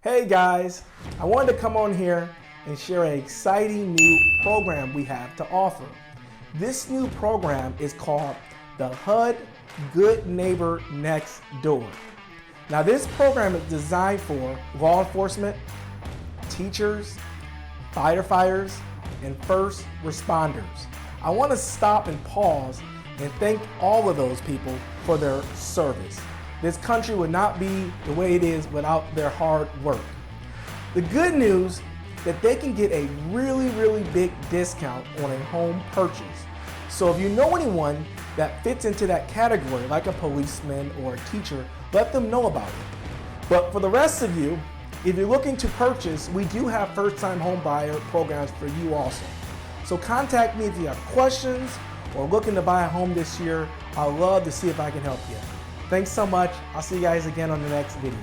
Hey guys, I wanted to come on here and share an exciting new program we have to offer. This new program is called the HUD Good Neighbor Next Door. Now this program is designed for law enforcement, teachers, firefighters, and first responders. I want to stop and pause and thank all of those people for their service. This country would not be the way it is without their hard work. The good news that they can get a really big discount on a home purchase. So if you know anyone that fits into that category, like a policeman or a teacher, let them know about it. But for the rest of you, if you're looking to purchase, we do have first-time home buyer programs for you also. So contact me if you have questions or looking to buy a home this year. I'd love to see if I can help you. Thanks so much. I'll see you guys again on the next video.